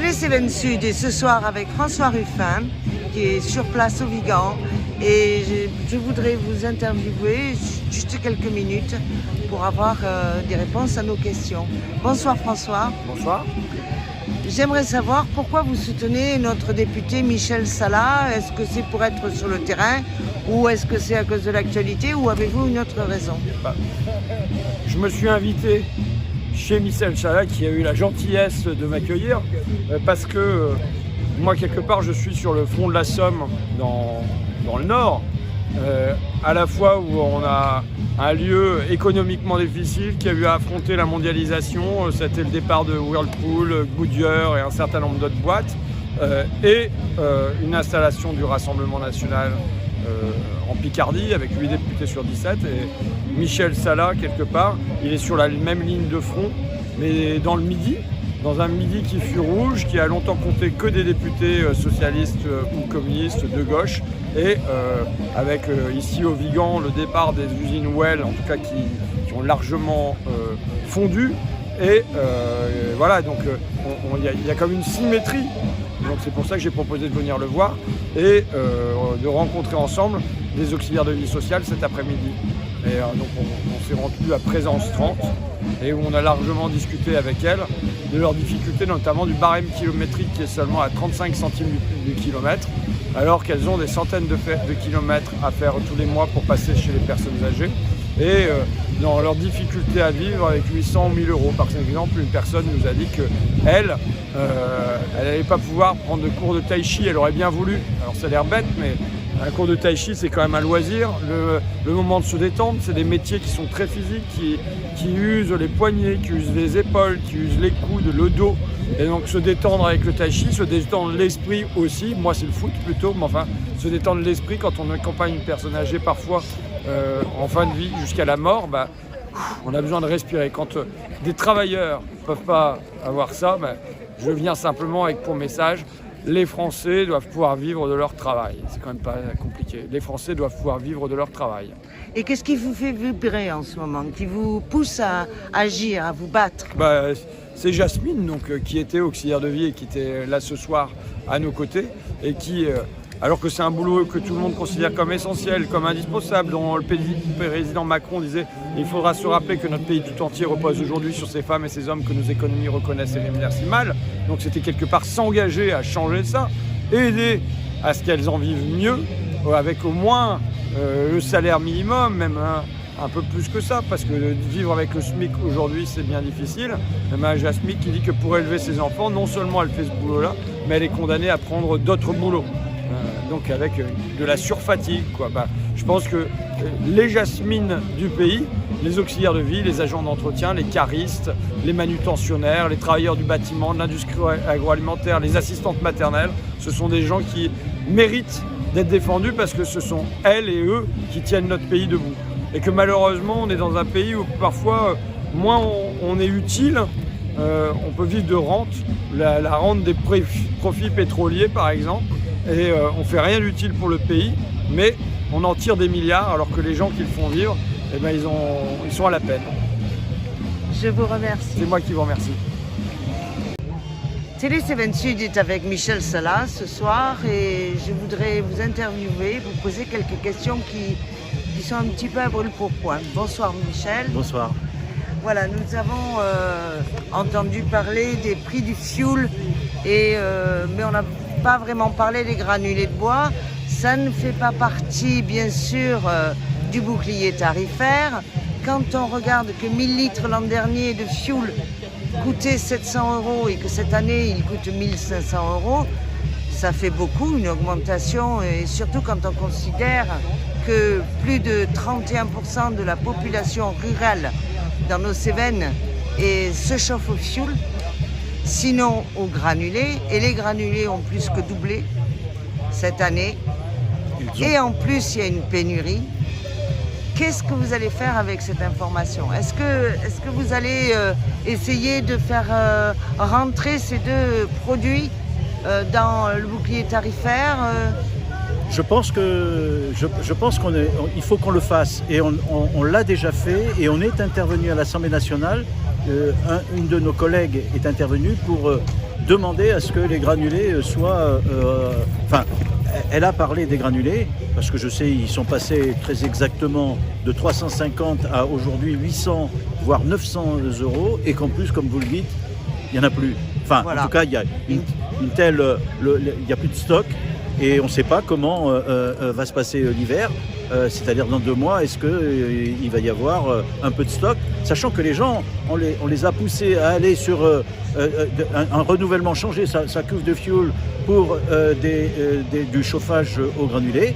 Télé-Cévennes Sud et ce soir avec François Ruffin qui est sur place au Vigan et je voudrais vous interviewer juste quelques minutes pour avoir des réponses à nos questions. Bonsoir François. Bonsoir. J'aimerais savoir pourquoi vous soutenez notre député Michel Salas. Est-ce que c'est pour être sur le terrain ou est-ce que c'est à cause de l'actualité ou avez-vous une autre raison? Je me suis invité chez Michel Salas qui a eu la gentillesse de m'accueillir parce que moi quelque part je suis sur le front de la Somme dans le Nord, à la fois où on a un lieu économiquement difficile qui a eu à affronter la mondialisation, c'était le départ de Whirlpool, Goodyear et un certain nombre d'autres boîtes, et une installation du Rassemblement National en Picardie avec 8 députés sur 17. Et Michel Salas, quelque part, il est sur la même ligne de front, mais dans le Midi, dans un Midi qui fut rouge, qui a longtemps compté que des députés socialistes ou communistes de gauche, et avec ici au Vigan le départ des usines Well, en tout cas qui ont largement fondu. Et voilà, donc il y a comme une symétrie. Donc c'est pour ça que j'ai proposé de venir le voir et de rencontrer ensemble les auxiliaires de vie sociale cet après-midi. Et donc on s'est rendu à Présence 30 et où on a largement discuté avec elles de leurs difficultés, notamment du barème kilométrique qui est seulement à 35 centimes du kilomètre, alors qu'elles ont des centaines de kilomètres à faire tous les mois pour passer chez les personnes âgées. Et dans leur difficulté à vivre avec 800 ou 1000 euros. Par exemple, une personne nous a dit qu'elle n'allait pas pouvoir prendre de cours de tai chi, elle aurait bien voulu. Alors ça a l'air bête, mais un cours de tai chi c'est quand même un loisir. Le moment de se détendre, c'est des métiers qui sont très physiques, qui usent les poignets, qui usent les épaules, qui usent les coudes, le dos. Et donc se détendre avec le tai chi, se détendre l'esprit aussi, moi c'est le foot plutôt, mais enfin se détendre l'esprit quand on accompagne une personne âgée parfois en fin de vie jusqu'à la mort, on a besoin de respirer. Quand des travailleurs ne peuvent pas avoir ça, je viens simplement avec pour message, les Français doivent pouvoir vivre de leur travail. C'est quand même pas compliqué. Les Français doivent pouvoir vivre de leur travail. Et qu'est-ce qui vous fait vibrer en ce moment, qui vous pousse à agir, à vous battre? C'est Jasmine, donc, qui était auxiliaire de vie et qui était là ce soir à nos côtés et qui, alors que c'est un boulot que tout le monde considère comme essentiel, comme indispensable, dont le président Macron disait il faudra se rappeler que notre pays tout entier repose aujourd'hui sur ces femmes et ces hommes que nos économies reconnaissent et rémunèrent si mal. Donc c'était quelque part s'engager à changer ça, aider à ce qu'elles en vivent mieux, avec au moins le salaire minimum, même un peu plus que ça, parce que vivre avec le SMIC aujourd'hui c'est bien difficile. Jasmine qui dit que pour élever ses enfants, non seulement elle fait ce boulot-là, mais elle est condamnée à prendre d'autres boulots. Donc avec de la surfatigue, quoi. Je pense que les Jasmines du pays, les auxiliaires de vie, les agents d'entretien, les caristes, les manutentionnaires, les travailleurs du bâtiment, de l'industrie agroalimentaire, les assistantes maternelles, ce sont des gens qui méritent d'être défendus parce que ce sont elles et eux qui tiennent notre pays debout. Et que malheureusement on est dans un pays où parfois moins on est utile, on peut vivre de rente, la rente des profits pétroliers par exemple. Et on ne fait rien d'utile pour le pays, mais on en tire des milliards alors que les gens qui le font vivre, ils sont à la peine. Je vous remercie. C'est moi qui vous remercie. Télé-Cévennes Sud est avec Michel Salas ce soir et je voudrais vous interviewer, vous poser quelques questions qui sont un petit peu à brûle-pourpoint. Bonsoir Michel. Bonsoir. Voilà, nous avons entendu parler des prix du fioul, mais on n'a pas vraiment parlé des granulés de bois. Ça ne fait pas partie, bien sûr, du bouclier tarifaire. Quand on regarde que 1000 litres l'an dernier de fioul coûtait 700 € et que cette année, il coûte 1500 €, ça fait beaucoup, une augmentation, et surtout quand on considère que plus de 31% de la population rurale dans nos Cévennes se chauffe au fioul, sinon aux granulés, et les granulés ont plus que doublé cette année. Et en plus, il y a une pénurie. Qu'est-ce que vous allez faire avec cette information? Est-ce que vous allez essayer de faire rentrer ces deux produits dans le bouclier tarifaire? Je pense qu'il faut qu'on le fasse, et on l'a déjà fait, et on est intervenu à l'Assemblée nationale une de nos collègues est intervenue pour demander à ce que les granulés soient... elle a parlé des granulés, parce que je sais, ils sont passés très exactement de 350 à aujourd'hui 800, voire 900 euros, et qu'en plus, comme vous le dites, il n'y en a plus. Enfin, voilà. En tout cas, il y a il n'y a plus de stock, et on ne sait pas comment va se passer l'hiver. C'est-à-dire dans 2 mois, est-ce qu'il va y avoir un peu de stock, sachant que les gens, on les a poussés à aller sur un renouvellement, changer sa cuve de fuel pour du chauffage au granulé,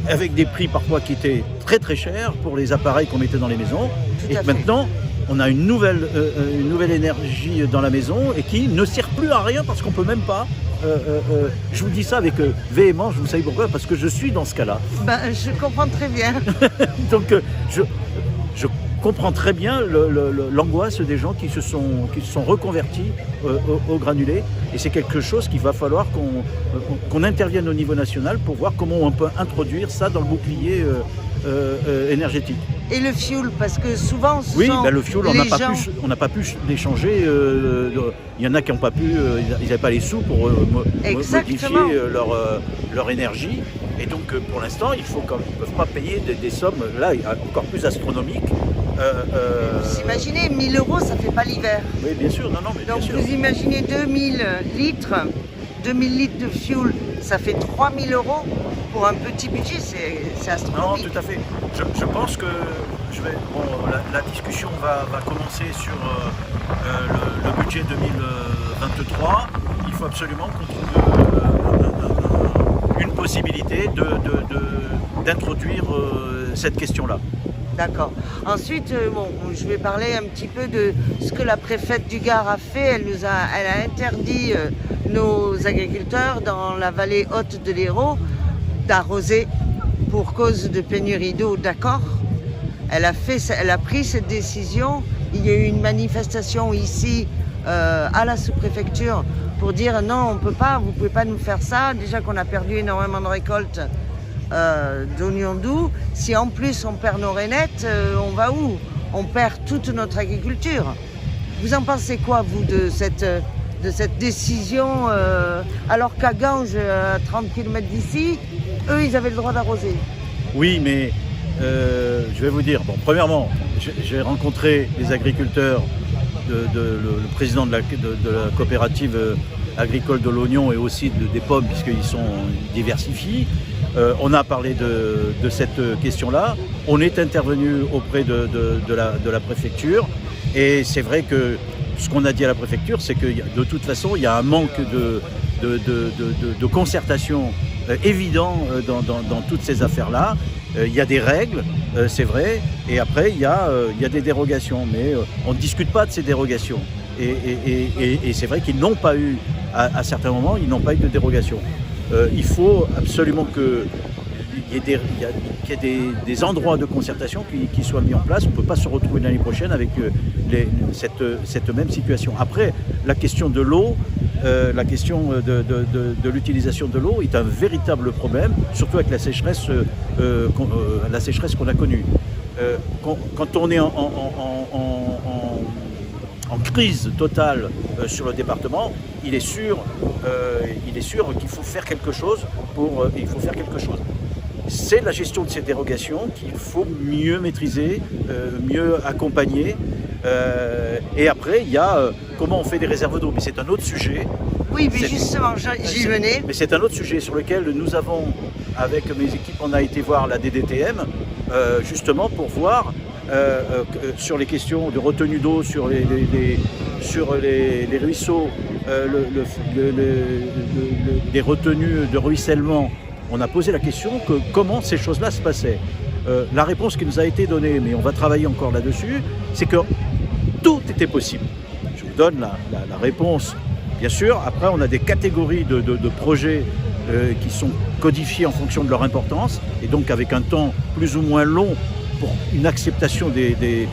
avec des prix parfois qui étaient très très chers pour les appareils qu'on mettait dans les maisons. Et maintenant, on a une nouvelle énergie dans la maison et qui ne sert plus à rien parce qu'on ne peut même pas. Je vous dis ça avec véhémence, vous savez pourquoi? Parce que je suis dans ce cas-là. Je comprends très bien. Donc je comprends très bien l'angoisse des gens qui se sont reconvertis au granulé, et c'est quelque chose qu'il va falloir qu'on intervienne au niveau national pour voir comment on peut introduire ça dans le bouclier énergétique. Et le fuel, parce que souvent oui, le fuel, on n'a pas pu l'échanger. Il y en a qui n'ont pas pu, ils n'avaient pas les sous pour modifier leur énergie. Et donc pour l'instant, ils ne peuvent pas payer des sommes là encore plus astronomiques. Vous imaginez, 1 000 euros, ça ne fait pas l'hiver. Oui, bien sûr, non, mais donc bien sûr. Vous imaginez 2000 litres de fuel, ça fait 3 000 euros. Pour un petit budget, c'est astronomique. Non, tout à fait. Je pense que la discussion va commencer sur le budget 2023. Il faut absolument qu'on trouve une possibilité d'introduire cette question-là. D'accord. Ensuite, je vais parler un petit peu de ce que la préfète du Gard a fait. Elle a interdit nos agriculteurs dans la vallée haute de l'Hérault d'arroser pour cause de pénurie d'eau, d'accord. Elle a pris cette décision. Il y a eu une manifestation ici à la sous-préfecture pour dire non, on ne peut pas, vous ne pouvez pas nous faire ça. Déjà qu'on a perdu énormément de récoltes d'oignons doux. Si en plus on perd nos rainettes, on va où? On perd toute notre agriculture. Vous en pensez quoi, vous, de cette décision alors qu'à Ganges, à 30 km d'ici, eux, ils avaient le droit d'arroser? Oui, mais je vais vous dire, premièrement, j'ai rencontré les agriculteurs, le président de la coopérative agricole de l'oignon et aussi des pommes, puisqu'ils diversifient. On a parlé de cette question-là. On est intervenu auprès de la préfecture, et c'est vrai que ce qu'on a dit à la préfecture, c'est que de toute façon, il y a un manque de concertation évident dans toutes ces affaires-là. Il y a des règles, c'est vrai, et après il y a des dérogations, mais on ne discute pas de ces dérogations. Et c'est vrai qu'ils n'ont pas eu, à certains moments, ils n'ont pas eu de dérogation. Il faut absolument qu'il y ait des endroits de concertation qui soient mis en place. On ne peut pas se retrouver l'année prochaine avec cette même situation. Après, la question de l'eau, la question de l'utilisation de l'eau est un véritable problème, surtout avec la sécheresse qu'on a connue. Quand on est en crise totale sur le département, il est sûr qu'il faut faire quelque chose. C'est la gestion de ces dérogations qu'il faut mieux maîtriser, mieux accompagner. Et après, il y a comment on fait des réserves d'eau, mais c'est un autre sujet. Oui, mais justement, j'y venais. Mais c'est un autre sujet sur lequel nous avons, avec mes équipes, on a été voir la DDTM, justement pour voir sur les questions de retenue d'eau, sur les ruisseaux, des retenues de ruissellement. On a posé la question que comment ces choses-là se passaient. La réponse qui nous a été donnée, mais on va travailler encore là-dessus, c'est que tout était possible. Je vous donne la réponse, bien sûr. Après, on a des catégories de projets qui sont codifiés en fonction de leur importance, et donc avec un temps plus ou moins long pour une acceptation des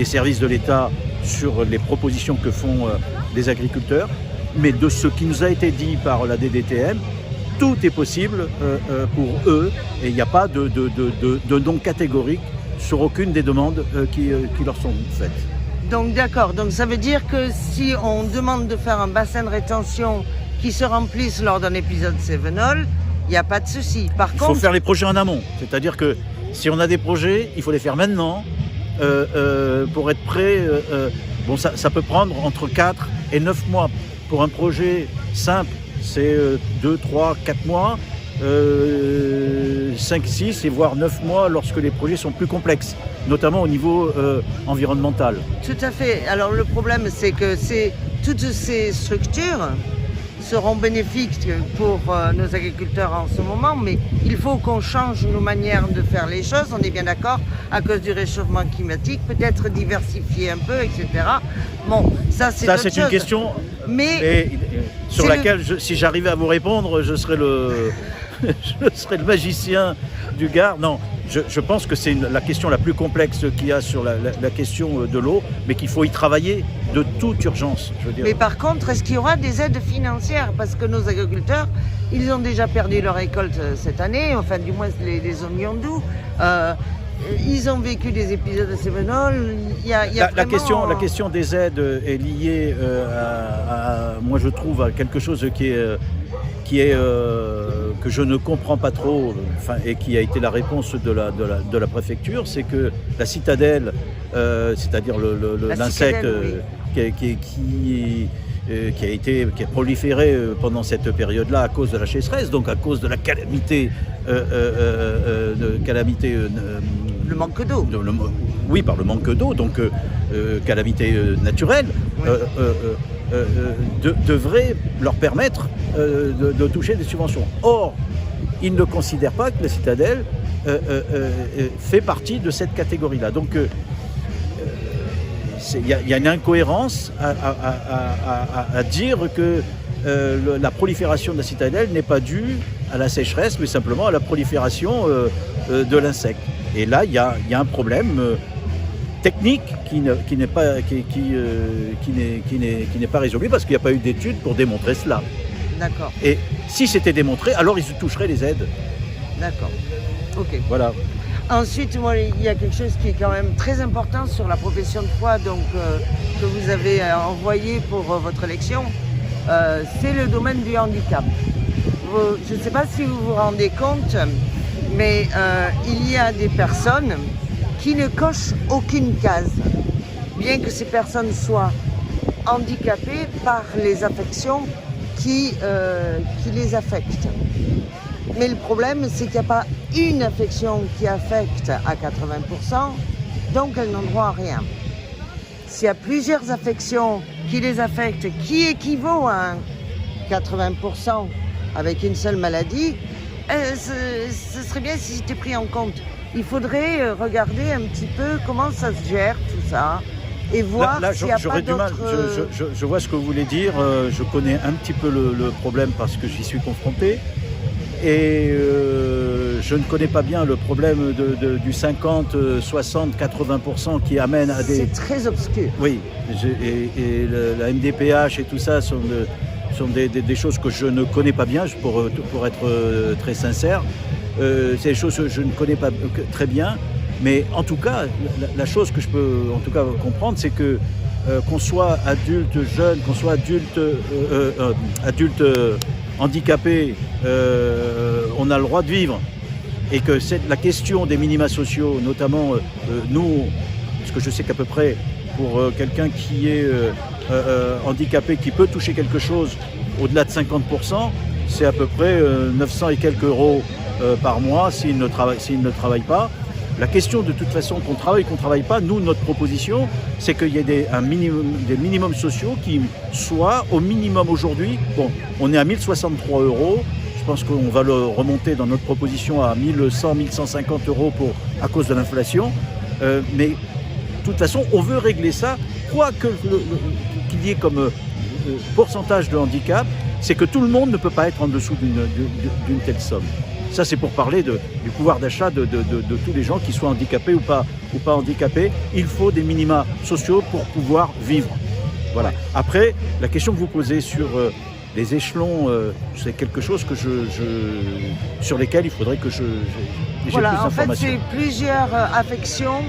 services de l'État sur les propositions que font les agriculteurs. Mais de ce qui nous a été dit par la DDTM, tout est possible pour eux, et il n'y a pas de non catégorique sur aucune des demandes qui leur sont faites. Donc d'accord, donc ça veut dire que si on demande de faire un bassin de rétention qui se remplisse lors d'un épisode Cévenol, il n'y a pas de souci. Par Il contre, faut faire les projets en amont. C'est-à-dire que si on a des projets, il faut les faire maintenant pour être prêt. Bon, ça peut prendre entre 4 et 9 mois. Pour un projet simple, c'est 2, 3, 4 mois. 5, 6 et voire 9 mois lorsque les projets sont plus complexes, notamment au niveau environnemental. tout à fait. Alors le problème, c'est que toutes ces structures seront bénéfiques pour nos agriculteurs en ce moment, mais il faut qu'on change nos manières de faire les choses, on est bien d'accord, à cause du réchauffement climatique, peut-être diversifier un peu, etc. Bon, ça c'est une question sur laquelle, si j'arrivais à vous répondre, je serais je serais le magicien du Gard. Non, je pense que c'est la question la plus complexe qu'il y a sur la question de l'eau, mais qu'il faut y travailler de toute urgence. Je veux dire. Mais par contre, est-ce qu'il y aura des aides financières? Parce que nos agriculteurs, ils ont déjà perdu leur récolte cette année, enfin du moins les oignons doux. Ils ont vécu des épisodes de Cévenol. La question des aides est liée moi je trouve, à quelque chose qui est que je ne comprends pas trop, et qui a été la réponse de la préfecture, c'est que la citadelle, c'est-à-dire l'insecte qui a proliféré pendant cette période-là à cause de la sécheresse, donc à cause de la calamité, le manque d'eau. Oui, par le manque d'eau, donc calamité naturelle. Oui. Devrait leur permettre de toucher des subventions. Or, ils ne considèrent pas que la citadelle fait partie de cette catégorie-là. Donc, il y a une incohérence à dire que la prolifération de la citadelle n'est pas due à la sécheresse, mais simplement à la prolifération de l'insecte. Et là, il y a un problème technique qui n'est pas résolu parce qu'il n'y a pas eu d'études pour démontrer cela. D'accord. Et si c'était démontré, alors ils toucheraient les aides. D'accord. Ok. Voilà. Ensuite, il y a quelque chose qui est quand même très important sur la profession de foi, donc que vous avez envoyé pour votre élection, c'est le domaine du handicap. Je ne sais pas si vous vous rendez compte, mais il y a des personnes qui ne cochent aucune case, bien que ces personnes soient handicapées par les affections qui les affectent. Mais le problème, c'est qu'il n'y a pas une affection qui affecte à 80%, donc elles n'ont droit à rien. S'il y a plusieurs affections qui les affectent, qui équivaut à 80% avec une seule maladie, ce serait bien si c'était pris en compte. Il faudrait regarder un petit peu comment ça se gère, tout ça, et voir s'il n'y a pas d'autres... Je vois ce que vous voulez dire. Je connais un petit peu le problème parce que j'y suis confronté. Et je ne connais pas bien le problème du 50, 60, 80% qui amène à des... C'est très obscur. Oui, et la MDPH et tout ça sont des choses que je ne connais pas bien, pour être très sincère. C'est des choses que je ne connais pas très bien, mais en tout cas, la chose que je peux en tout cas comprendre, c'est que qu'on soit adulte jeune, qu'on soit adulte handicapé, on a le droit de vivre. Et que c'est la question des minima sociaux, notamment nous, parce que je sais qu'à peu près pour quelqu'un qui est handicapé, qui peut toucher quelque chose au-delà de 50%, c'est à peu près 900 et quelques euros par mois s'il ne travaille pas. La question de toute façon qu'on travaille pas, nous notre proposition c'est qu'il y ait des minimums sociaux qui soient au minimum aujourd'hui. Bon, on est à 1063 euros, je pense qu'on va le remonter dans notre proposition à 1100, 1150 euros à cause de l'inflation. Mais de toute façon on veut régler ça, quoi qu'il y ait comme pourcentage de handicap, c'est que tout le monde ne peut pas être en dessous d'une telle somme. Ça, c'est pour parler du pouvoir d'achat de tous les gens, qui soient handicapés ou pas handicapés. Il faut des minima sociaux pour pouvoir vivre. Voilà. Après, la question que vous posez sur les échelons, c'est quelque chose que sur lesquels il faudrait que j'ai plus d'informations. En fait, c'est plusieurs affections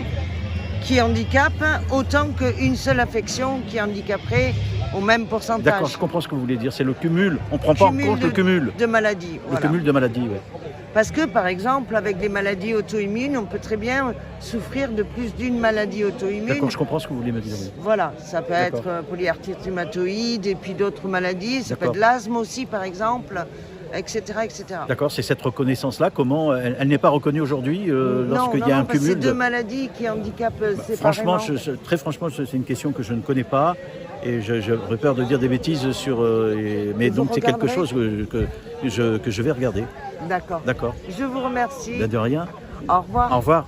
qui handicape autant qu'une seule affection qui handicaperait au même pourcentage. D'accord, je comprends ce que vous voulez dire. C'est le cumul. On ne prend pas en compte le cumul. De maladies. Le Voilà. cumul de maladies, oui. Parce que, par exemple, avec les maladies auto-immunes, on peut très bien souffrir de plus d'une maladie auto-immune. D'accord, je comprends ce que vous voulez me dire. Oui. Voilà, ça peut D'accord. être polyarthrite rhumatoïde et puis d'autres maladies. Ça peut D'accord. être l'asthme aussi, par exemple, etc. etc. D'accord, c'est cette reconnaissance-là. Comment elle n'est pas reconnue aujourd'hui lorsqu'il y a un parce que cumul c'est deux maladies qui handicapent Franchement, séparément. très franchement, c'est une question que je ne connais pas et j'aurais peur de dire des bêtises sur. Mais Vous donc c'est quelque regarderez chose que je vais regarder. D'accord. D'accord. Je vous remercie. De rien. Au revoir. Au revoir.